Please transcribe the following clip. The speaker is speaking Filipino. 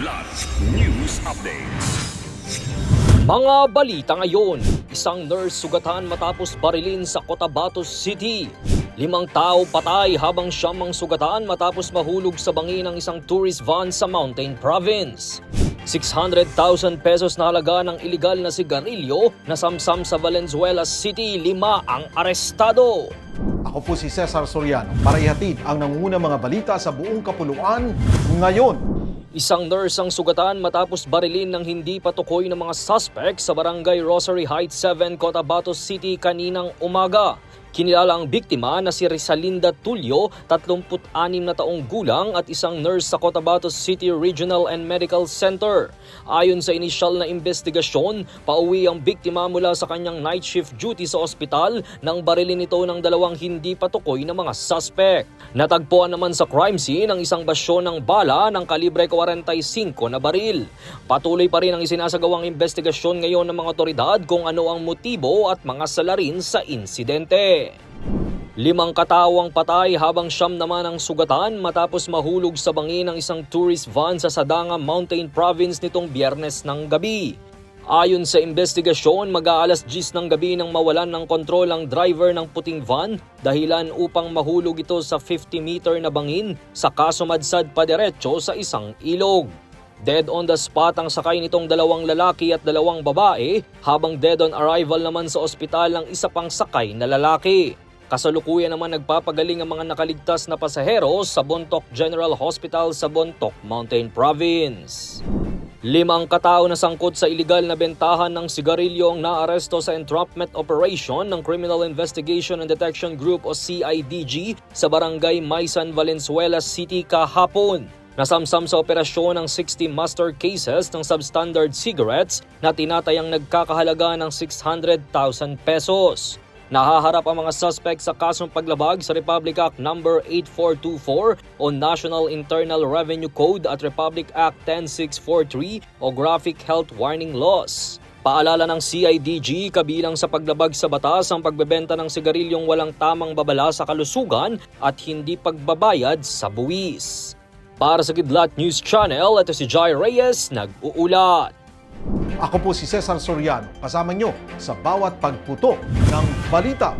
Kidlat News Updates. Mga balita ngayon, isang nurse sugatan matapos barilin sa Cotabato City. 5 tao patay habang siyam ang sugatan matapos mahulog sa bangin ng isang tourist van sa Mountain Province. 600,000 pesos na halaga ng iligal na sigarilyo na samsam sa Valenzuela City, 5 ang arestado. Ako po si Cesar Soriano para ihatid ang nangungunang mga balita sa buong kapuluan ngayon. Isang nurse ang sugatan matapos barilin ng hindi patukoy ng mga suspect sa barangay Rosary Heights 7, Cotabato City kaninang umaga. Kinilala ang biktima na si Rizalinda Tulio, 36 na taong gulang at isang nurse sa Cotabato City Regional and Medical Center. Ayon sa inisyal na investigasyon, pauwi ang biktima mula sa kanyang night shift duty sa ospital nang barilin ito ng dalawang hindi patukoy na mga suspect. Natagpuan naman sa crime scene ang isang basyon ng bala ng kalibre 45 na baril. Patuloy pa rin ang isinasagawang investigasyon ngayon ng mga otoridad kung ano ang motibo at mga salarin sa insidente. 5 katao ang patay habang siyam naman ang sugatan matapos mahulog sa bangin ng isang tourist van sa Sadanga Mountain Province nitong Biyernes ng gabi. Ayon sa investigasyon, mag-aalas 10 ng gabi nang mawalan ng kontrol ang driver ng puting van dahilan upang mahulog ito sa 50-meter na bangin saka sumadsad pa diretso sa isang ilog. Dead on the spot ang sakay nitong 2 lalaki at 2 babae, habang dead on arrival naman sa ospital ang isa pang sakay na lalaki. Kasalukuyan naman nagpapagaling ang mga nakaligtas na pasahero sa Bontoc General Hospital sa Bontoc Mountain Province. 5 katao na sangkot sa iligal na bentahan ng sigarilyo ang naaresto sa entrapment operation ng Criminal Investigation and Detection Group o CIDG sa barangay Maysan, Valenzuela City kahapon. Nasamsam sa operasyon ng 60 master cases ng substandard cigarettes na tinatayang nagkakahalaga ng 600,000 pesos. Nahaharap ang mga suspect sa kasong paglabag sa Republic Act No. 8424 o National Internal Revenue Code at Republic Act 10643 o Graphic Health Warning Laws. Paalala ng CIDG, kabilang sa paglabag sa batas ang pagbebenta ng sigarilyong walang tamang babala sa kalusugan at hindi pagbabayad sa buwis. Para sa Kidlat News Channel, ito si Jai Reyes, nag-uulat. Ako po si Cesar Soriano, kasama nyo sa bawat pagputo ng balita.